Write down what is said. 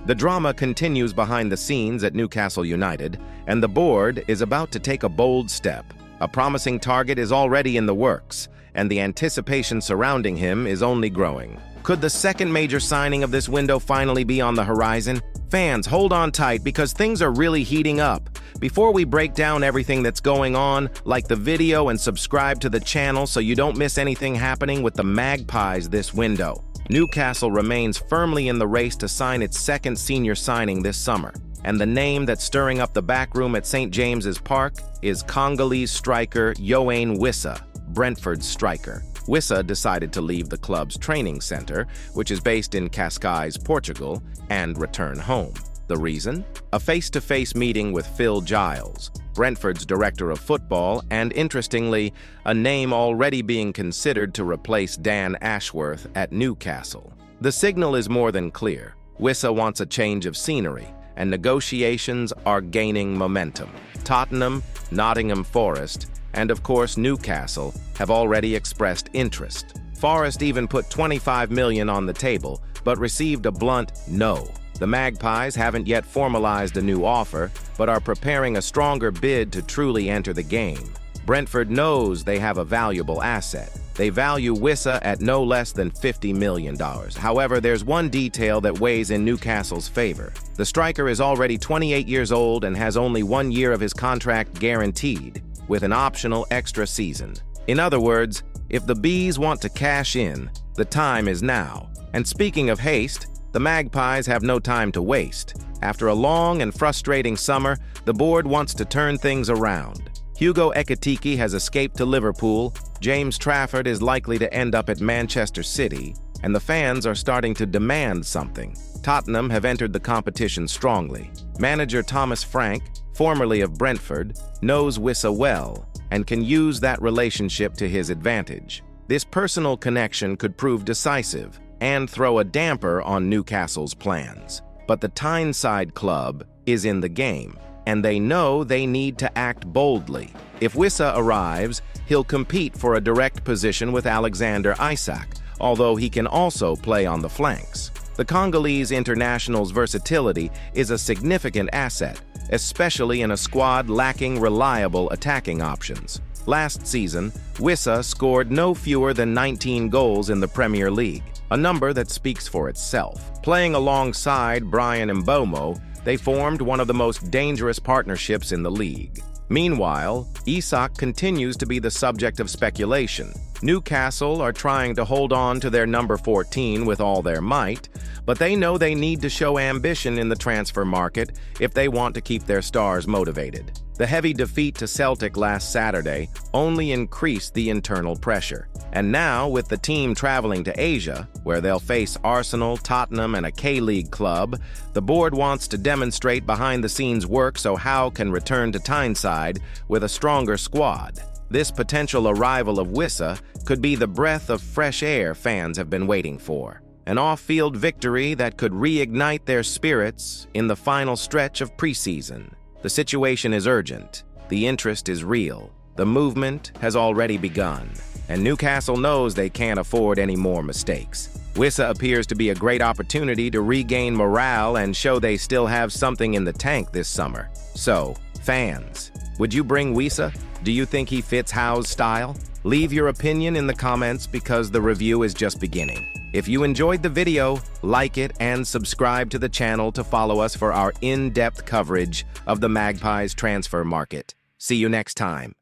The drama continues behind the scenes at Newcastle United, and the board is about to take a bold step. A promising target is already in the works, and the anticipation surrounding him is only growing. Could the second major signing of this window finally be on the horizon? Fans, hold on tight because things are really heating up. Before we break down everything that's going on, like the video and subscribe to the channel so you don't miss anything happening with the Magpies this window. Newcastle remains firmly in the race to sign its second senior signing this summer, and the name that's stirring up the backroom at St. James's Park is Congolese striker Yoane Wissa, Brentford's striker. Wissa decided to leave the club's training center, which is based in Cascais, Portugal, and return home. The reason? A face-to-face meeting with Phil Giles, Brentford's director of football, and interestingly, a name already being considered to replace Dan Ashworth at Newcastle. The signal is more than clear. Wissa wants a change of scenery, and negotiations are gaining momentum. Tottenham, Nottingham Forest, and of course Newcastle have already expressed interest. Forest even put $25 million on the table, but received a blunt no. The Magpies haven't yet formalized a new offer, but are preparing a stronger bid to truly enter the game. Brentford knows they have a valuable asset. They value Wissa at no less than $50 million. However, there's one detail that weighs in Newcastle's favor. The striker is already 28 years old and has only 1 year of his contract guaranteed, with an optional extra season. In other words, if the Bees want to cash in, the time is now. And speaking of haste, the Magpies have no time to waste. After a long and frustrating summer, the board wants to turn things around. Hugo Ekitike has escaped to Liverpool, James Trafford is likely to end up at Manchester City, and the fans are starting to demand something. Tottenham have entered the competition strongly. Manager Thomas Frank, formerly of Brentford, knows Wissa well and can use that relationship to his advantage. This personal connection could prove decisive and throw a damper on Newcastle's plans. But the Tyneside club is in the game, and they know they need to act boldly. If Wissa arrives, he'll compete for a direct position with Alexander Isak, although he can also play on the flanks. The Congolese international's versatility is a significant asset, especially in a squad lacking reliable attacking options. Last season, Wissa scored no fewer than 19 goals in the Premier League, a number that speaks for itself. Playing alongside Brian Mbeumo, they formed one of the most dangerous partnerships in the league. Meanwhile, Isak continues to be the subject of speculation. Newcastle are trying to hold on to their number 14 with all their might, but they know they need to show ambition in the transfer market if they want to keep their stars motivated. The heavy defeat to Celtic last Saturday only increased the internal pressure. And now, with the team traveling to Asia, where they'll face Arsenal, Tottenham, and a K-League club, the board wants to demonstrate behind-the-scenes work so Howe can return to Tyneside with a stronger squad. This potential arrival of Wissa could be the breath of fresh air fans have been waiting for. An off-field victory that could reignite their spirits in the final stretch of preseason. The situation is urgent. The interest is real. The movement has already begun, and Newcastle knows they can't afford any more mistakes. Wissa appears to be a great opportunity to regain morale and show they still have something in the tank this summer. So, fans, would you bring Wissa? Do you think he fits Howe's style? Leave your opinion in the comments because the review is just beginning. If you enjoyed the video, like it and subscribe to the channel to follow us for our in-depth coverage of the Magpies transfer market. See you next time.